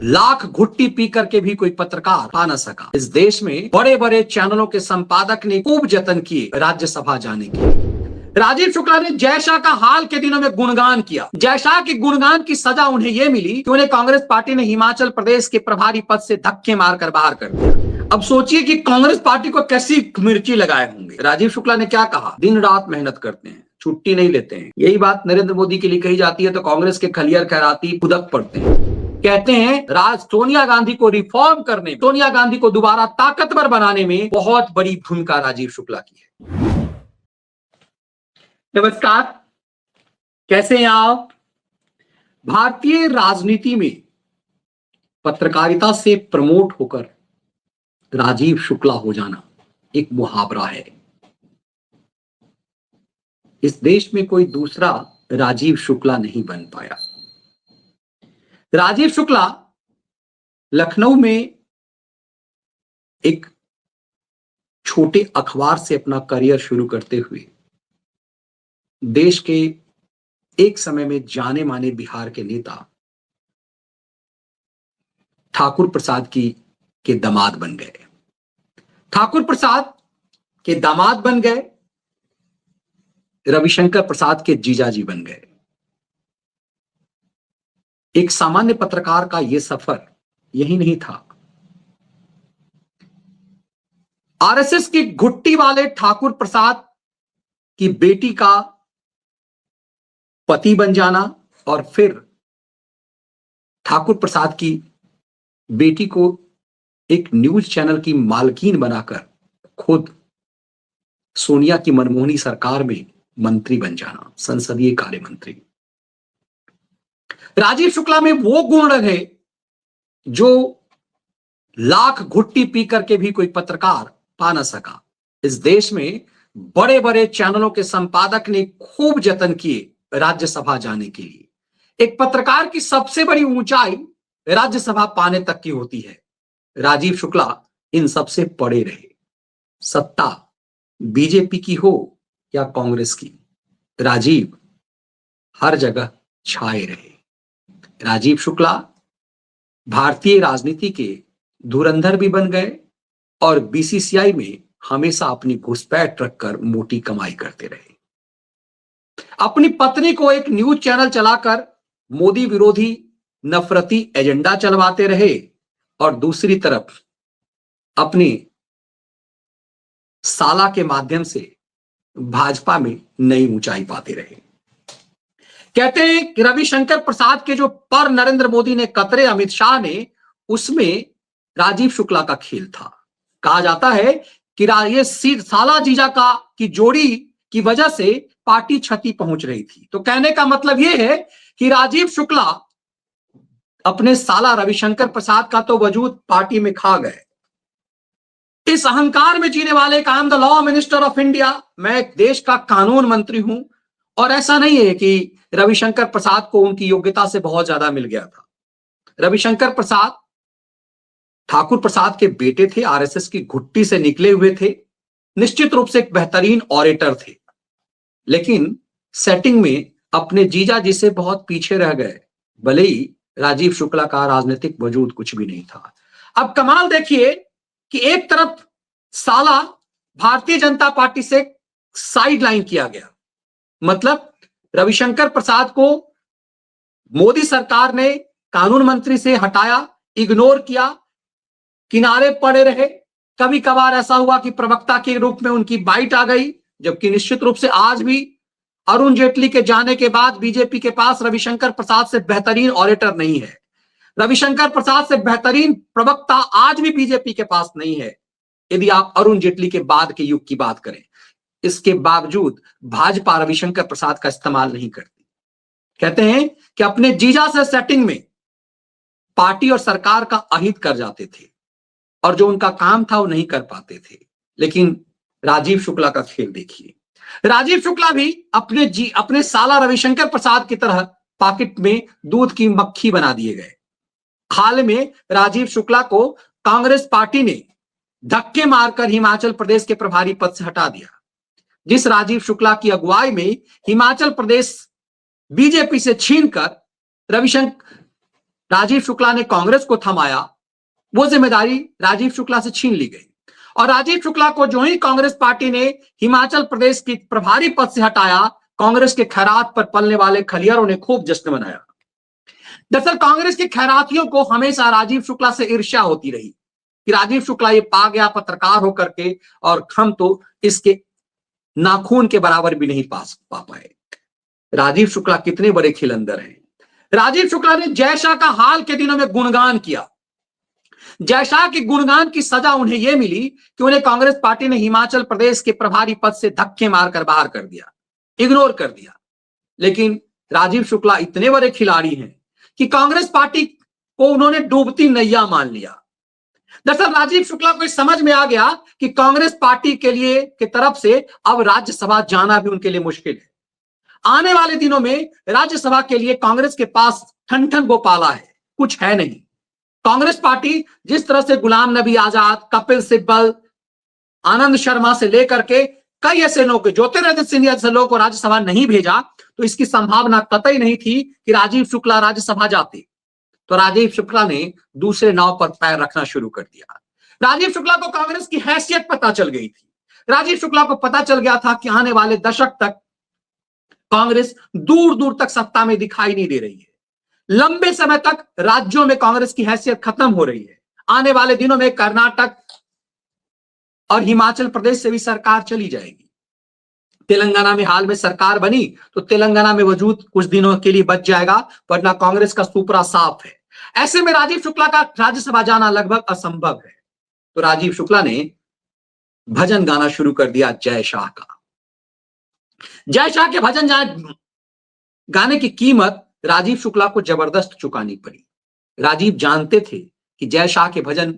Lakh घुट्टी P करके भी कोई पत्रकार पा न सका। इस देश में बड़े बड़े चैनलों के संपादक ने खूब जतन किए राज्यसभा जाने के। राजीव शुक्ला ने जय शाह का हाल के दिनों में गुणगान किया। जय शाह के गुणगान की सजा उन्हें यह मिली कि उन्हें कांग्रेस पार्टी ने हिमाचल प्रदेश के प्रभारी पद से धक्के मारकर बाहर कर दिया। अब सोचिए कि कांग्रेस पार्टी को कैसी मिर्ची लगाए होंगे। राजीव शुक्ला ने क्या कहा, दिन रात मेहनत करते हैं, छुट्टी नहीं लेते हैं। यही बात नरेंद्र मोदी के लिए कही जाती है तो कांग्रेस के खलियर खैराती खुदक पड़ते हैं। कहते हैं सोनिया गांधी को रिफॉर्म करने, सोनिया गांधी को दोबारा ताकतवर बनाने में बहुत बड़ी भूमिका राजीव शुक्ला की है। नमस्कार, कैसे हैं आप? भारतीय राजनीति में पत्रकारिता से प्रमोट होकर राजीव शुक्ला हो जाना एक मुहावरा है। इस देश में कोई दूसरा राजीव शुक्ला नहीं बन पाया। राजीव शुक्ला लखनऊ में एक छोटे अखबार से अपना करियर शुरू करते हुए देश के एक समय में जाने माने बिहार के नेता ठाकुर प्रसाद के दामाद बन गए। ठाकुर प्रसाद के दामाद बन गए, रविशंकर प्रसाद के जीजाजी बन गए। एक सामान्य पत्रकार का यह सफर यही नहीं था। आरएसएस की घुट्टी वाले ठाकुर प्रसाद की बेटी का पति बन जाना और फिर ठाकुर प्रसाद की बेटी को एक न्यूज चैनल की मालकिन बनाकर खुद सोनिया की मनमोहनी सरकार में मंत्री बन जाना, संसदीय कार्य मंत्री। राजीव शुक्ला में वो गुण रहे जो लाख घुट्टी पी करके भी कोई पत्रकार पा न सका। इस देश में बड़े बड़े चैनलों के संपादक ने खूब जतन किए राज्यसभा जाने के लिए। एक पत्रकार की सबसे बड़ी ऊंचाई राज्यसभा पाने तक की होती है। राजीव शुक्ला इन सबसे पड़े रहे। सत्ता बीजेपी की हो या कांग्रेस की, राजीव हर जगह छाए रहे। राजीव शुक्ला भारतीय राजनीति के धुरंधर भी बन गए और बीसीसीआई में हमेशा अपनी घुसपैठ रखकर मोटी कमाई करते रहे। अपनी पत्नी को एक न्यूज चैनल चलाकर मोदी विरोधी नफरती एजेंडा चलवाते रहे और दूसरी तरफ अपनी साला के माध्यम से भाजपा में नई ऊंचाई पाते रहे। कहते हैं कि रविशंकर प्रसाद के जो पर नरेंद्र मोदी ने कतरे अमित शाह ने, उसमें राजीव शुक्ला का खेल था। कहा जाता है कि ये साला जीजा की जोड़ी की वजह से पार्टी क्षति पहुंच रही थी। तो कहने का मतलब यह है कि राजीव शुक्ला अपने साला रविशंकर प्रसाद का तो वजूद पार्टी में खा गए। इस अहंकार में जीने वाले का, I am the law minister of India, मैं एक देश का कानून मंत्री हूं। और ऐसा नहीं है कि रविशंकर प्रसाद को उनकी योग्यता से बहुत ज्यादा मिल गया था। रविशंकर प्रसाद ठाकुर प्रसाद के बेटे थे, आरएसएस की घुट्टी से निकले हुए थे, निश्चित रूप से एक बेहतरीन ऑरेटर थे, लेकिन सेटिंग में अपने जीजा जी से बहुत पीछे रह गए। भले ही राजीव शुक्ला का राजनीतिक वजूद कुछ भी नहीं था। अब कमाल देखिए कि एक तरफ साला भारतीय जनता पार्टी से साइड लाइन किया गया, मतलब रविशंकर प्रसाद को मोदी सरकार ने कानून मंत्री से हटाया, इग्नोर किया, किनारे पड़े रहे। कभी कभार ऐसा हुआ कि प्रवक्ता के रूप में उनकी बाइट आ गई, जबकि निश्चित रूप से आज भी अरुण जेटली के जाने के बाद बीजेपी के पास रविशंकर प्रसाद से बेहतरीन ऑरेटर नहीं है। रविशंकर प्रसाद से बेहतरीन प्रवक्ता आज भी बीजेपी के पास नहीं है, यदि आप अरुण जेटली के बाद के युग की बात करें। इसके बावजूद भाजपा रविशंकर प्रसाद का इस्तेमाल नहीं करती। कहते हैं कि अपने जीजा से सेटिंग में पार्टी और सरकार का अहित कर जाते थे और जो उनका काम था वो नहीं कर पाते थे। लेकिन राजीव शुक्ला का खेल देखिए। राजीव शुक्ला भी अपने साला रविशंकर प्रसाद की तरह पॉकेट में दूध की मक्खी बना दिए गए। हाल में राजीव शुक्ला को कांग्रेस पार्टी ने धक्के मारकर हिमाचल प्रदेश के प्रभारी पद से हटा दिया। जिस राजीव शुक्ला की अगुवाई में हिमाचल प्रदेश बीजेपी से छीनकर राजीव शुक्ला ने कांग्रेस को थमाया, वो जिम्मेदारी राजीव शुक्ला से छीन ली गई और राजीव शुक्ला को जो ही कांग्रेस पार्टी ने हिमाचल प्रदेश की प्रभारी पद से हटाया, कांग्रेस के खैरात पर पलने वाले खलियारों ने खूब जश्न मनाया। दरअसल कांग्रेस के खैरातियों को हमेशा राजीव शुक्ला से ईर्ष्या होती रही कि राजीव शुक्ला ये पा गया पत्रकार होकर के, और हम तो इसके नाखून के बराबर भी नहीं पा पाए। राजीव शुक्ला कितने बड़े खिलंदर हैं। राजीव शुक्ला ने जय शाह का हाल के दिनों में गुणगान किया। जय शाह के गुणगान की सजा उन्हें यह मिली कि उन्हें कांग्रेस पार्टी ने हिमाचल प्रदेश के प्रभारी पद से धक्के मारकर बाहर कर दिया, इग्नोर कर दिया। लेकिन राजीव शुक्ला इतने बड़े खिलाड़ी हैं कि कांग्रेस पार्टी को उन्होंने डूबती नैया मान लिया। दरअसल राजीव शुक्ला को समझ में आ गया कि कांग्रेस पार्टी के लिए की तरफ से अब राज्यसभा जाना भी उनके लिए मुश्किल है। आने वाले दिनों में राज्यसभा के लिए कांग्रेस के पास ठन ठन गोपाला है, कुछ है नहीं। कांग्रेस पार्टी जिस तरह से गुलाम नबी आजाद, कपिल सिब्बल, आनंद शर्मा से लेकर के कई ऐसे लोग, ज्योतिरादित्य सिंधिया जैसे लोगों को राज्यसभा नहीं भेजा, तो इसकी संभावना कतई नहीं थी कि राजीव शुक्ला राज्यसभा जाते। तो राजीव शुक्ला ने दूसरे नाव पर पैर रखना शुरू कर दिया। राजीव शुक्ला को कांग्रेस की हैसियत पता चल गई थी। राजीव शुक्ला को पता चल गया था कि आने वाले दशक तक कांग्रेस दूर दूर तक सत्ता में दिखाई नहीं दे रही है। लंबे समय तक राज्यों में कांग्रेस की हैसियत खत्म हो रही है। आने वाले दिनों में कर्नाटक और हिमाचल प्रदेश से भी सरकार चली जाएगी। तेलंगाना में हाल में सरकार बनी तो तेलंगाना में वजूद कुछ दिनों के लिए बच जाएगा, वरना कांग्रेस का सुपरा साफ है। ऐसे में राजीव शुक्ला का राज्यसभा जाना लगभग असंभव है। तो राजीव शुक्ला ने भजन गाना शुरू कर दिया जय शाह का। जय शाह के भजन गाने की कीमत राजीव शुक्ला को जबरदस्त चुकानी पड़ी। राजीव जानते थे कि जय शाह के भजन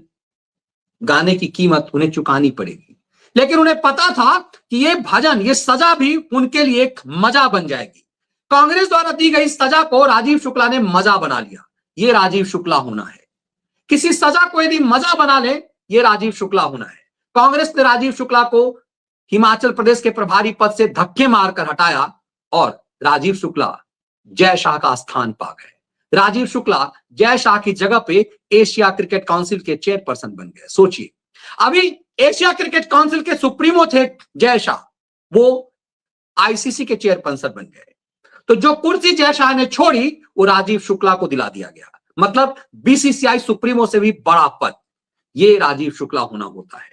गाने की कीमत उन्हें चुकानी पड़ेगी, लेकिन उन्हें पता था कि ये भजन, ये सजा भी उनके लिए एक मजा बन जाएगी। कांग्रेस द्वारा दी गई सजा को राजीव शुक्ला ने मजा बना लिया। ये राजीव शुक्ला होना है। किसी सजा को यदि मजा बना ले, ये राजीव शुक्ला होना है। कांग्रेस ने राजीव शुक्ला को हिमाचल प्रदेश के प्रभारी पद से धक्के मारकर हटाया और राजीव शुक्ला जय शाह का स्थान पा गए। राजीव शुक्ला जय शाह की जगह पे एशिया क्रिकेट काउंसिल के चेयरपर्सन बन गए। सोचिए, अभी एशिया क्रिकेट काउंसिल के सुप्रीमो थे जय शाह, वो आईसीसी के चेयरपर्सन बन गए। तो जो कुर्सी जय शाह ने छोड़ी वो राजीव शुक्ला को दिला दिया गया। मतलब बीसीसीआई सुप्रीमो से भी बड़ा पद, ये राजीव शुक्ला होना होता है।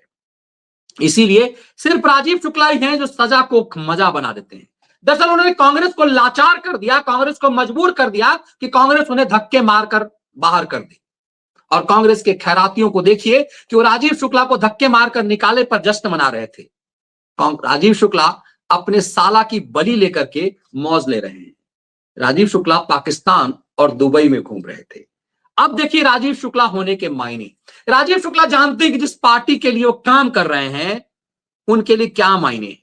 इसीलिए सिर्फ राजीव शुक्ला ही हैं जो सजा को मजा बना देते हैं। दरअसल उन्होंने कांग्रेस को लाचार कर दिया, कांग्रेस को मजबूर कर दिया कि कांग्रेस उन्हें धक्के मारकर बाहर कर दी। और कांग्रेस के खैरातियों को देखिए कि वो राजीव शुक्ला को धक्के मारकर निकाले पर जश्न मना रहे थे। राजीव शुक्ला अपने साला की बलि लेकर के मौज ले रहे हैं। राजीव शुक्ला पाकिस्तान और दुबई में घूम रहे थे। अब देखिए राजीव शुक्ला होने के मायने। राजीव शुक्ला जानते हैं कि जिस पार्टी के लिए वो काम कर रहे हैं उनके लिए क्या मायने हैं।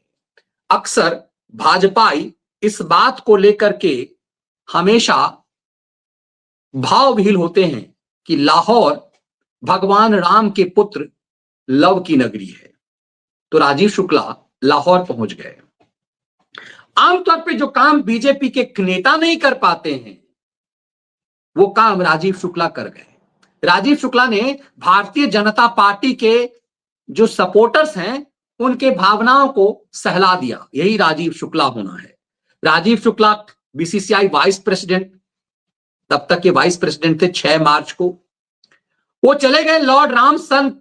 अक्सर भाजपाई इस बात को लेकर के हमेशा भावविहीन होते हैं कि लाहौर भगवान राम के पुत्र लव की नगरी है। तो राजीव शुक्ला लाहौर पहुंच गए। आमतौर पे जो काम बीजेपी के नेता नहीं कर पाते हैं वो काम राजीव शुक्ला कर गए। राजीव शुक्ला ने भारतीय जनता पार्टी के जो सपोर्टर्स हैं उनके भावनाओं को सहला दिया। यही राजीव शुक्ला होना है। Rajiv Shukla BCCI vice president, तब तक के वाइस प्रेसिडेंट थे 6 मार्च को। वो चले गए लॉर्ड रामसन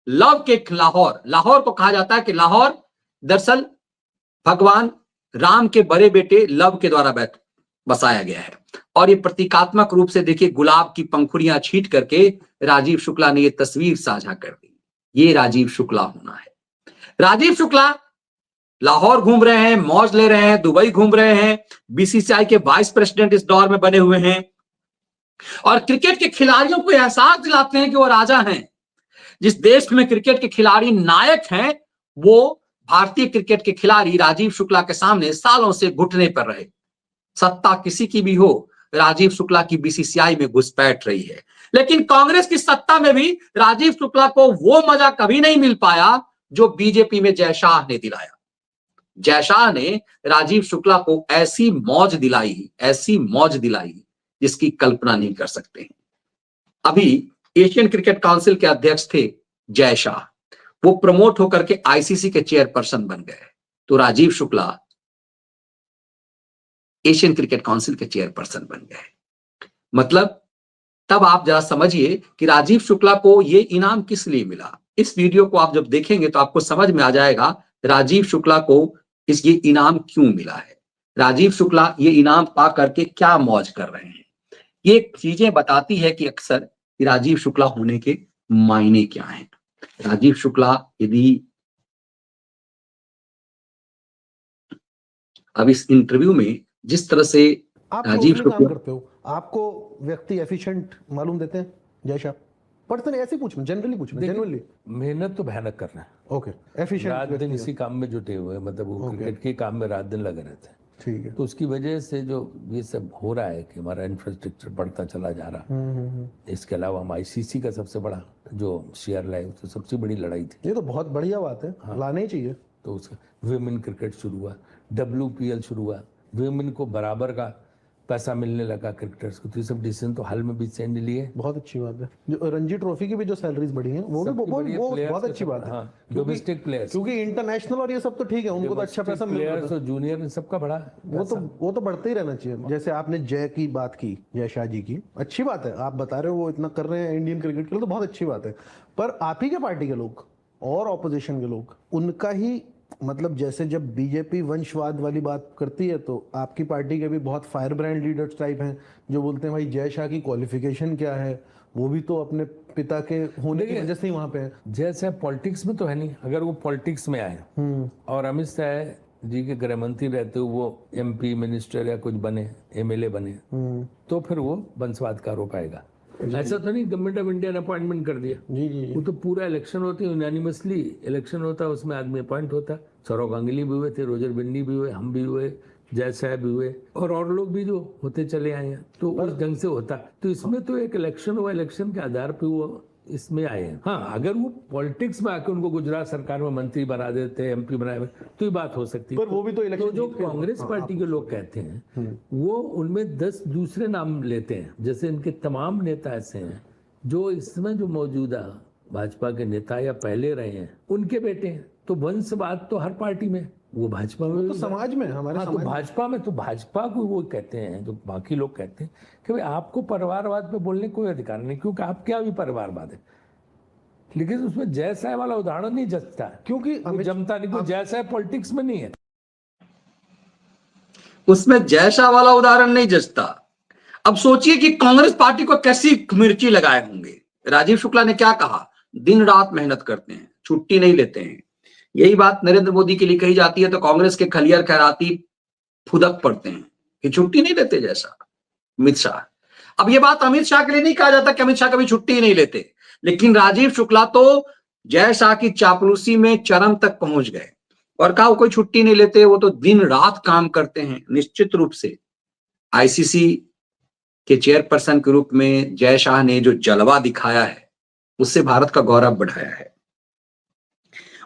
लव के लाहौर। लाहौर को कहा जाता है कि लाहौर दरअसल भगवान राम के बड़े बेटे लव के द्वारा बसाया गया है। और ये प्रतीकात्मक रूप से देखिए गुलाब की पंखुड़ियां छींट करके राजीव शुक्ला ने ये तस्वीर साझा कर दी। ये राजीव शुक्ला होना है। राजीव शुक्ला लाहौर घूम रहे हैं, मौज ले रहे हैं, दुबई घूम रहे हैं, बीसीसीआई के वाइस प्रेसिडेंट इस दौर में बने हुए हैं और क्रिकेट के खिलाड़ियों को एहसास दिलाते हैं कि वो राजा हैं। जिस देश में क्रिकेट के खिलाड़ी नायक हैं वो भारतीय क्रिकेट के खिलाड़ी राजीव शुक्ला के सामने सालों से घुटने पर रहे। सत्ता किसी की भी हो, राजीव शुक्ला की बीसीसीआई में घुसपैठ रही है। लेकिन कांग्रेस की सत्ता में भी राजीव शुक्ला को वो मजा कभी नहीं मिल पाया जो बीजेपी में जय शाह ने दिलाया। जय शाह ने राजीव शुक्ला को ऐसी मौज दिलाई जिसकी कल्पना नहीं कर सकते हैं। अभी एशियन क्रिकेट काउंसिल के अध्यक्ष थे जय शाह, वो प्रमोट होकर के आईसीसी के चेयरपर्सन बन गए, तो Rajiv Shukla Asian Cricket Council के चेयरपर्सन बन गए। मतलब तब आप जरा समझिए कि राजीव शुक्ला को यह इनाम किस लिए मिला। इस वीडियो को आप जब देखेंगे तो आपको समझ में आ जाएगा राजीव शुक्ला को ये इनाम क्यों मिला है, राजीव शुक्ला ये इनाम पा करके क्या मौज कर रहे हैं। ये चीजें बताती है कि अक्सर राजीव शुक्ला होने के मायने क्या हैं। राजीव शुक्ला यदि अब इस इंटरव्यू में जिस तरह से आप राजीव क्लोजली काम शुक्ला करते हो, आपको व्यक्ति एफिशिएंट मालूम देते हैं जय शाह? पर्सनली ऐसे पूछ रहा हूं, जनरली पूछ रहा हूं, जेन्युइनली। मेहनत तो भयानक करना है। ओके, एफिशिएंट रात दिन इसी काम में जुटे हुए हैं, मतलब वो क्रिकेट के काम में रात दिन लगे रहते हैं। ठीक है। तो उसकी वजह से जो ये सब हो रहा है कि हमारा इंफ्रास्ट्रक्चर बढ़ता चला जा रहा। इसके अलावा हम आईसीसी का सबसे बड़ा जो शेयर लाए, तो सबसे बड़ी लड़ाई थी। ये तो बहुत बढ़िया बात है, लाना ही चाहिए। तो उसका विमेन क्रिकेट शुरू हुआ, WPL शुरू हुआ, विमेन को बराबर का पैसा मिलने लगा क्रिकेटर्स को। तो ये सब डिसीजन तो हाल में भी चेंज लिए। बहुत अच्छी बात है। जो रणजी ट्रॉफी की भी जो सैलरीज बढ़ी हैं वो भी बहुत अच्छी बात है। डोमेस्टिक प्लेयर्स, क्योंकि इंटरनेशनल और ये सब तो ठीक है, उनको तो अच्छा पैसा मिल रहा है। जूनियर सबका बड़ा वो तो बढ़ते ही रहना चाहिए। जैसे आपने जय की बात की, जय शाह जी की, अच्छी बात है। आप बता रहे हो वो इतना कर रहे हैं इंडियन क्रिकेट के लिए, तो बहुत अच्छी बात है। पर आप ही के पार्टी के लोग और ऑपोजिशन के लोग, उनका ही मतलब जैसे जब बीजेपी वंशवाद वाली बात करती है तो आपकी पार्टी के भी बहुत फायर ब्रांड लीडर्स टाइप हैं जो बोलते हैं भाई जय शाह की क्वालिफिकेशन क्या है, वो भी तो अपने पिता के होने की वजह से ही वहां पे है। जय शाह पॉलिटिक्स में तो है नहीं। अगर वो पॉलिटिक्स में आए और अमित शाह जी के गृह मंत्री रहते हुए वो MP मिनिस्टर या कुछ बने, MLA बने, तो फिर वो वंशवाद का आरोप आएगा। ऐसा तो नहीं गवर्नमेंट ऑफ इंडिया ने अपॉइंटमेंट कर दिया। जी। वो तो पूरा इलेक्शन होती है, यूनानिमसली इलेक्शन होता है, उसमें आदमी अपॉइंट होता है। सौरव गांगुली भी हुए थे, रोजर बिन्नी भी हुए, हम भी हुए, जय शाह भी हुए, और लोग भी जो होते चले आए हैं। तो उस ढंग से होता। तो इसमें तो एक इलेक्शन हुआ, इलेक्शन के आधार पर वो इसमें आए हैं। हाँ, अगर वो पॉलिटिक्स में आके उनको गुजरात सरकार में मंत्री बना देते, MP बनाए, तो ये बात हो सकती है। पर वो भी तो इलेक्शन। तो जो कांग्रेस पार्टी के लोग कहते हैं वो उनमें 10 दूसरे नाम लेते हैं। जैसे इनके तमाम नेता ऐसे हैं जो इसमें जो मौजूदा भाजपा के नेता या पहले रहे हैं उनके बेटे हैं। तो वंशवाद तो हर पार्टी में, वो भाजपा में तो समाज में, हमारे समाज तो भाजपा में, तो भाजपा को वो कहते हैं, जो बाकी लोग कहते हैं कि भाई आपको परिवारवाद पे बोलने कोई अधिकार नहीं, क्योंकि आप क्या भी परिवारवाद है। लेकिन उसमें जय शाह वाला उदाहरण नहीं जचता, क्योंकि जमता नहीं, जय शाह पॉलिटिक्स में नहीं है। उसमें जय शाह वाला उदाहरण नहीं जचता। अब सोचिए कि कांग्रेस पार्टी को कैसी मिर्ची लगाए होंगे। राजीव शुक्ला ने क्या कहा, दिन रात मेहनत करते हैं, छुट्टी नहीं लेते हैं। यही बात नरेंद्र मोदी के लिए कही जाती है तो कांग्रेस के खलियर खैराती फुदक पड़ते हैं कि छुट्टी नहीं लेते जैसा अमित शाह। अब ये बात अमित शाह के लिए नहीं कहा जाता कि अमित शाह कभी छुट्टी नहीं लेते, लेकिन राजीव शुक्ला तो जय शाह की चापलूसी में चरम तक पहुंच गए और कहा वो कोई छुट्टी नहीं लेते, वो तो दिन रात काम करते हैं। निश्चित रूप से आईसीसी के चेयरपर्सन के रूप में जय शाह ने जो जलवा दिखाया है उससे भारत का गौरव बढ़ाया है।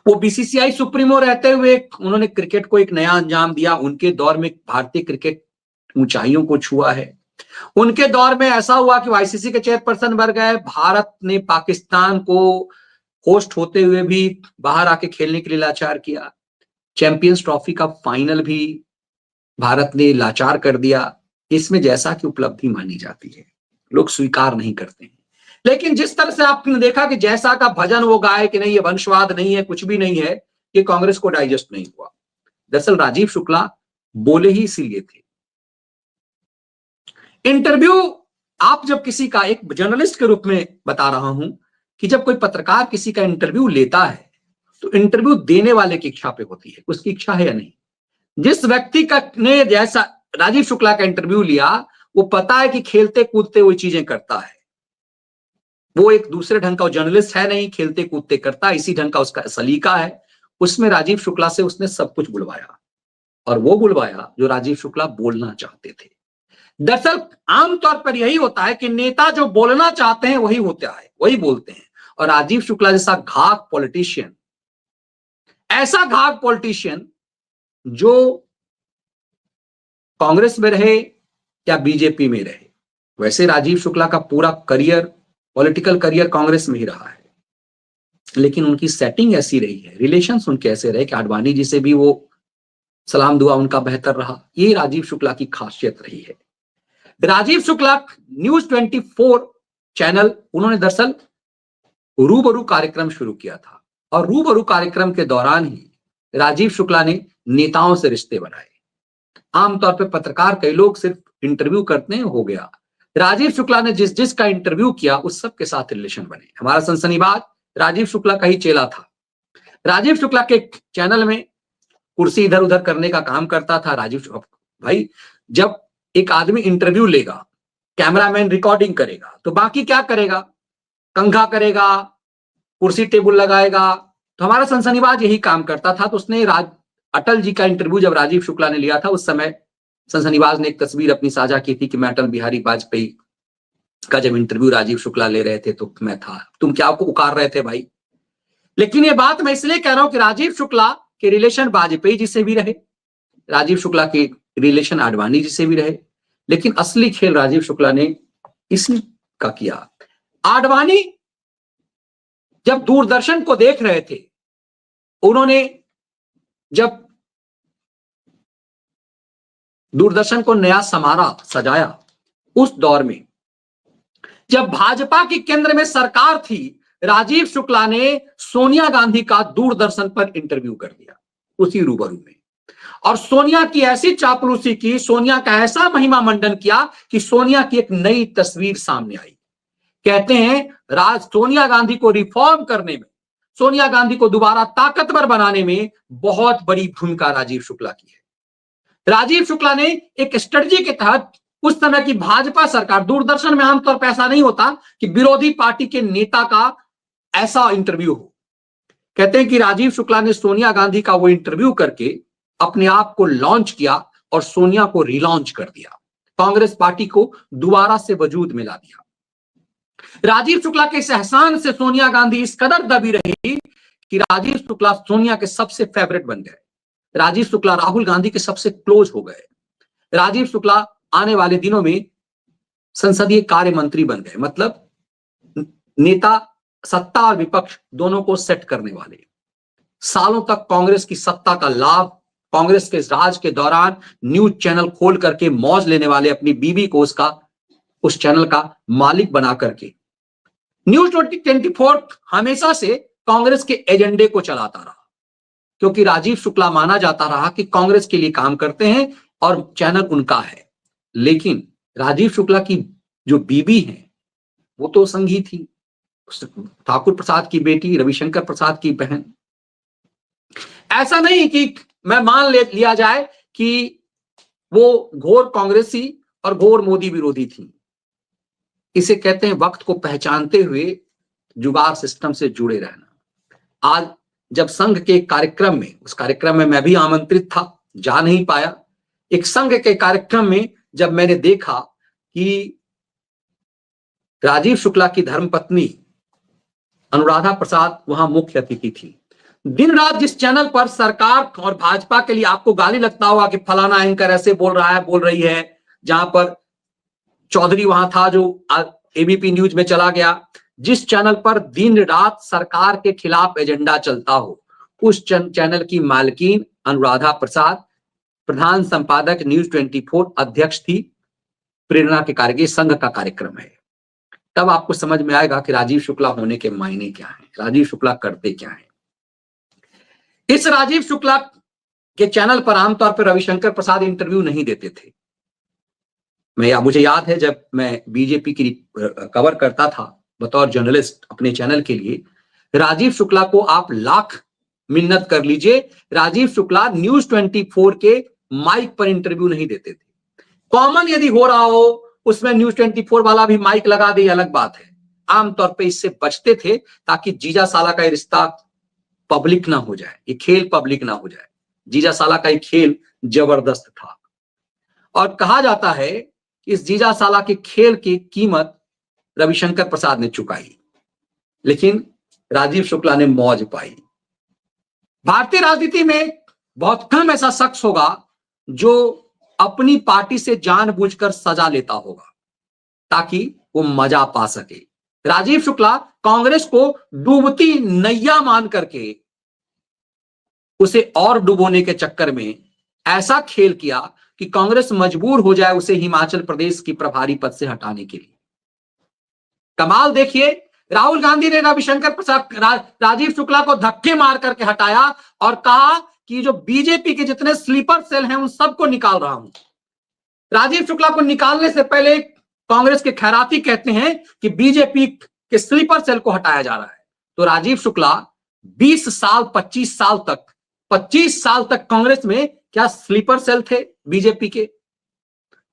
वो BCCI सुप्रीमो रहते हुए उन्होंने क्रिकेट को एक नया अंजाम दिया। उनके दौर में भारतीय क्रिकेट ऊंचाइयों को छुआ है। उनके दौर में ऐसा हुआ कि ICC के चेयरपर्सन बन गए। भारत ने पाकिस्तान को होस्ट होते हुए भी बाहर आके खेलने के लिए लाचार किया। चैंपियंस ट्रॉफी का फाइनल भी भारत ने लाचार कर दिया। इसमें जैसा की उपलब्धि मानी जाती है, लोग स्वीकार नहीं करते हैं। लेकिन जिस तरह से आपने देखा कि जैसा का भजन वो गाए कि नहीं ये वंशवाद नहीं है, कुछ भी नहीं है, ये कांग्रेस को डाइजेस्ट नहीं हुआ। दरअसल राजीव शुक्ला बोले ही इसीलिए थे। इंटरव्यू आप जब किसी का, एक जर्नलिस्ट के रूप में बता रहा हूं कि जब कोई पत्रकार किसी का इंटरव्यू लेता है तो इंटरव्यू देने वाले की इच्छा पे होती है, उसकी इच्छा है या नहीं। जिस व्यक्ति का ने जैसा राजीव शुक्ला का इंटरव्यू लिया वो पता है कि खेलते कूदते वो चीजें करता है, वो एक दूसरे ढंग का जर्नलिस्ट है नहीं, खेलते कूदते करता, इसी ढंग का उसका सलीका है। उसमें राजीव शुक्ला से उसने सब कुछ बुलवाया और वो बुलवाया जो राजीव शुक्ला बोलना चाहते थे। दरअसल आमतौर पर यही होता है कि नेता जो बोलना चाहते हैं वही होता है, वही बोलते हैं। और राजीव शुक्ला जैसा घाक पॉलिटिशियन, ऐसा घाक पॉलिटिशियन जो कांग्रेस में रहे या बीजेपी में रहे, वैसे राजीव शुक्ला का पूरा करियर पॉलिटिकल करियर कांग्रेस में ही रहा है, लेकिन उनकी सेटिंग ऐसी रही है, रिलेशंस उनके ऐसे रहे कि आडवाणी जी से भी वो सलाम दुआ उनका बेहतर रहा। ये राजीव शुक्ला की खासियत रही है। राजीव शुक्ला न्यूज 24 चैनल, उन्होंने दरअसल रूबरू कार्यक्रम शुरू किया था और रूबरू कार्यक्रम के दौरान ही राजीव शुक्ला ने नेताओं से रिश्ते बनाए। आमतौर पर पत्रकार कई लोग सिर्फ इंटरव्यू करते हैं, हो गया। राजीव शुक्ला ने जिस जिसका इंटरव्यू किया उस सब के साथ रिलेशन बने। हमारा सनसनीबाज राजीव शुक्ला का ही चेला था। राजीव शुक्ला के चैनल में कुर्सी इधर उधर करने का काम करता था राजीव भाई। जब एक आदमी इंटरव्यू लेगा, कैमरामैन रिकॉर्डिंग करेगा, तो बाकी क्या करेगा? कंघा करेगा, कुर्सी टेबल लगाएगा। तो हमारा सनसनीबाज यही काम करता था। तो उसने अटल जी का इंटरव्यू जब राजीव शुक्ला ने लिया था, उस समय सनसनीबाज ने एक तस्वीर अपनी साझा की थी कि मैं अटल बिहारी वाजपेयी का जब इंटरव्यू राजीव शुक्ला ले रहे थे तो मैं था। तुम क्या को उकार रहे थे भाई? लेकिन ये बात मैं इसलिए कह रहा हूं कि राजीव शुक्ला के रिलेशन वाजपेयी जी से भी रहे, राजीव शुक्ला के रिलेशन आडवाणी जी से भी रहे, लेकिन असली खेल राजीव शुक्ला ने इसी का किया। आडवाणी जब दूरदर्शन को देख रहे थे, उन्होंने जब दूरदर्शन को नया समारा सजाया, उस दौर में जब भाजपा की केंद्र में सरकार थी, राजीव शुक्ला ने सोनिया गांधी का दूरदर्शन पर इंटरव्यू कर दिया उसी रूबरू में, और सोनिया की ऐसी चापलूसी की, सोनिया का ऐसा महिमा मंडन किया कि सोनिया की एक नई तस्वीर सामने आई। कहते हैं सोनिया गांधी को रिफॉर्म करने में, सोनिया गांधी को दोबारा ताकतवर बनाने में बहुत बड़ी भूमिका राजीव शुक्ला की है। राजीव शुक्ला ने एक स्ट्रेटजी के तहत उस समय की भाजपा सरकार, दूरदर्शन में आमतौर पर ऐसा नहीं होता कि विरोधी पार्टी के नेता का ऐसा इंटरव्यू हो। कहते हैं कि राजीव शुक्ला ने सोनिया गांधी का वो इंटरव्यू करके अपने आप को लॉन्च किया और सोनिया को रिलॉन्च कर दिया, कांग्रेस पार्टी को दोबारा से वजूद में ला दिया। राजीव शुक्ला के इस एहसान से सोनिया गांधी इस कदर दबी रही कि राजीव शुक्ला सोनिया के सबसे फेवरेट बन गए। राजीव शुक्ला राहुल गांधी के सबसे क्लोज हो गए। राजीव शुक्ला आने वाले दिनों में संसदीय कार्य मंत्री बन गए, मतलब नेता, सत्ता और विपक्ष दोनों को सेट करने वाले। सालों तक कांग्रेस की सत्ता का लाभ, कांग्रेस के राज के दौरान न्यूज चैनल खोल करके मौज लेने वाले, अपनी बीवी को उस चैनल का मालिक बना करके न्यूज 24 हमेशा से कांग्रेस के एजेंडे को चलाता रहा, क्योंकि राजीव शुक्ला माना जाता रहा कि कांग्रेस के लिए काम करते हैं और चैनल उनका है। लेकिन राजीव शुक्ला की जो बीवी है वो तो संघी थी, ठाकुर प्रसाद की बेटी, रविशंकर प्रसाद की बहन। ऐसा नहीं कि मैं मान लिया जाए कि वो घोर कांग्रेसी और घोर मोदी विरोधी थी। इसे कहते हैं वक्त को पहचानते हुए जुगाड़ सिस्टम से जुड़े रहना। आज जब संघ के कार्यक्रम में, उस कार्यक्रम में मैं भी आमंत्रित था, जा नहीं पाया। एक संघ के कार्यक्रम में जब मैंने देखा कि राजीव शुक्ला की धर्मपत्नी अनुराधा प्रसाद वहां मुख्य अतिथि थी। दिन रात जिस चैनल पर सरकार और भाजपा के लिए आपको गाली लगता होगा कि फलाना एंकर ऐसे बोल रहा है, बोल रही है, जहां पर चौधरी वहां था जो एबीपी न्यूज में चला गया, जिस चैनल पर दिन रात सरकार के खिलाफ एजेंडा चलता हो, उस चैनल की मालकिन अनुराधा प्रसाद, प्रधान संपादक न्यूज 24 अध्यक्ष थी। प्रेरणा के कार्य संघ का कार्यक्रम है। तब आपको समझ में आएगा कि राजीव शुक्ला होने के मायने क्या है, राजीव शुक्ला करते क्या है। इस राजीव शुक्ला के चैनल पर आमतौर पर रविशंकर प्रसाद इंटरव्यू नहीं देते थे। मुझे याद है जब मैं बीजेपी की कवर करता था बतौर जर्नलिस्ट अपने चैनल के लिए, राजीव शुक्ला को आप लाख मिन्नत कर लीजिए, राजीव शुक्ला न्यूज 24 के माइक पर इंटरव्यू नहीं देते थे। कॉमन यदि हो रहा हो उसमें न्यूज 24 वाला भी माइक लगा दे, अलग बात है। आमतौर पे इससे बचते थे ताकि जीजा साला का रिश्ता पब्लिक ना हो जाए, ये खेल पब्लिक ना हो जाए। जीजा साला का ये खेल जबरदस्त था और कहा जाता है कि इस जीजा साला के खेल की कीमत रविशंकर प्रसाद ने चुकाई, लेकिन राजीव शुक्ला ने मौज पाई। भारतीय राजनीति में बहुत कम ऐसा शख्स होगा जो अपनी पार्टी से जानबूझकर सजा लेता होगा ताकि वो मजा पा सके। राजीव शुक्ला कांग्रेस को डूबती नैया मान करके उसे और डुबोने के चक्कर में ऐसा खेल किया कि कांग्रेस मजबूर हो जाए उसे हिमाचल प्रदेश की प्रभारी पद से हटाने के लिए। कमाल देखिए, राहुल गांधी ने रविशंकर प्रसाद राजीव शुक्ला को धक्के मार करके हटाया और कहा कि जो बीजेपी के जितने स्लीपर सेल हैं उन सबको निकाल रहा हूं। राजीव शुक्ला को निकालने से पहले कांग्रेस के खैराती कहते हैं कि बीजेपी के स्लीपर सेल को हटाया जा रहा है। तो राजीव शुक्ला 20 साल 25 साल तक कांग्रेस में क्या स्लीपर सेल थे बीजेपी के,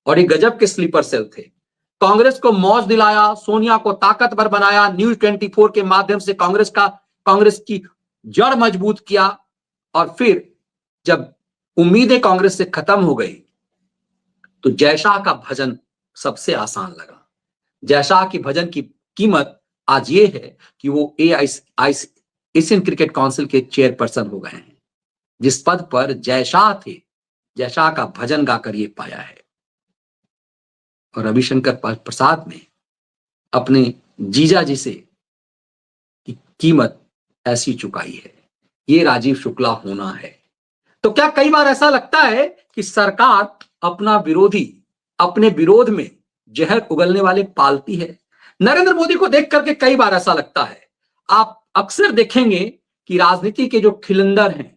और ये गजब के स्लीपर सेल थे। कांग्रेस को मौज दिलाया, सोनिया को ताकतवर बनाया, न्यूज 24 के माध्यम से कांग्रेस की जड़ मजबूत किया, और फिर जब उम्मीदें कांग्रेस से खत्म हो गई तो जयशाह का भजन सबसे आसान लगा। जयशाह की भजन की कीमत आज ये है कि वो एशियन क्रिकेट काउंसिल के चेयरपर्सन हो गए हैं। जिस पद पर जयशाह थे, जयशाह का भजन गाकर ये पाया है। और रविशंकर प्रसाद ने अपने जीजा जी से कीमत ऐसी चुकाई है। ये राजीव शुक्ला होना है। तो क्या कई बार ऐसा लगता है कि सरकार अपना विरोधी अपने विरोध में जहर उगलने वाले पालती है? नरेंद्र मोदी को देख करके कई बार ऐसा लगता है। आप अक्सर देखेंगे कि राजनीति के जो खिलंदर हैं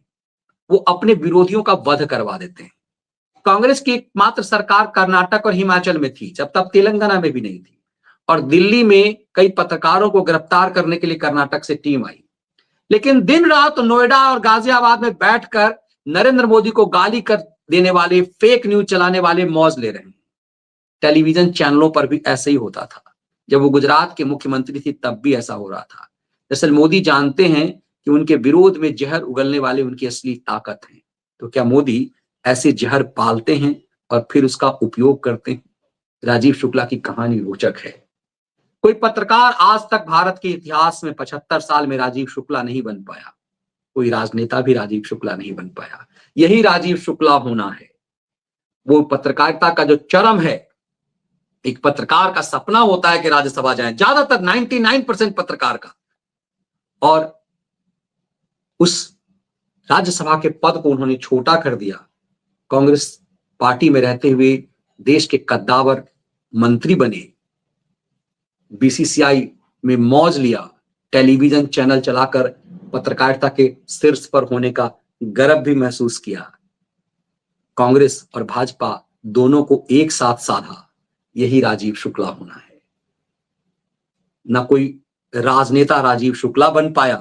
वो अपने विरोधियों का वध करवा देते हैं। कांग्रेस की एकमात्र सरकार कर्नाटक और हिमाचल में थी, जब तक तेलंगाना में भी नहीं थी, और दिल्ली में कई पत्रकारों को गिरफ्तार करने के लिए कर्नाटक से टीम आई। लेकिन दिन रात नोएडा और गाजियाबाद में बैठकर नरेंद्र मोदी को गाली कर देने वाले, फेक न्यूज चलाने वाले मौज ले रहे हैं। टेलीविजन चैनलों पर भी ऐसे ही होता था। जब वो गुजरात के मुख्यमंत्री थी तब भी ऐसा हो रहा था। दरअसल मोदी जानते हैं कि उनके विरोध में जहर उगलने वाले उनकी असली ताकत है। तो क्या मोदी ऐसे जहर पालते हैं और फिर उसका उपयोग करते हैं? राजीव शुक्ला की कहानी रोचक है। कोई पत्रकार आज तक भारत के इतिहास में 75 साल में राजीव शुक्ला नहीं बन पाया। कोई राजनेता भी राजीव शुक्ला नहीं बन पाया। यही राजीव शुक्ला होना है। वो पत्रकारिता का जो चरम है, एक पत्रकार का सपना होता है कि राज्यसभा जाए, ज्यादातर 99% पत्रकार का, और उस राज्यसभा के पद को उन्होंने छोटा कर दिया। कांग्रेस पार्टी में रहते हुए देश के कद्दावर मंत्री बने, बीसीसीआई में मौज लिया, टेलीविजन चैनल चलाकर पत्रकारिता के शीर्ष पर होने का गर्व भी महसूस किया। कांग्रेस और भाजपा दोनों को एक साथ साधा। यही राजीव शुक्ला होना है। ना कोई राजनेता राजीव शुक्ला बन पाया।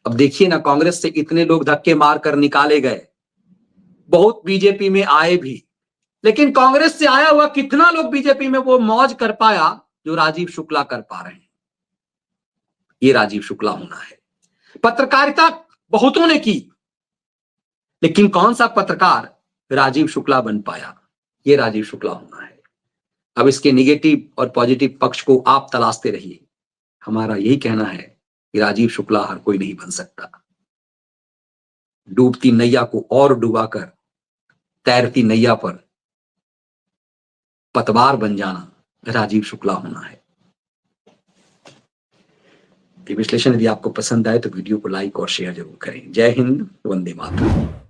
अब देखिए ना, कांग्रेस से इतने लोग धक्के मारकर निकाले गए, बहुत बीजेपी में आए भी, लेकिन कांग्रेस से आया हुआ कितना लोग बीजेपी में वो मौज कर पाया जो राजीव शुक्ला कर पा रहे हैं? ये राजीव शुक्ला होना है। पत्रकारिता बहुतों ने की, लेकिन कौन सा पत्रकार राजीव शुक्ला बन पाया? ये राजीव शुक्ला होना है। अब इसके निगेटिव और पॉजिटिव पक्ष को आप तलाशते रहिए। हमारा यही कहना है कि राजीव शुक्ला हर कोई नहीं बन सकता। डूबती नैया को और डुबाकर तैरती नैया पर पतवार बन जाना राजीव शुक्ला होना है। ये विश्लेषण यदि आपको पसंद आए तो वीडियो को लाइक और शेयर जरूर करें। जय हिंद, वंदे मातरम।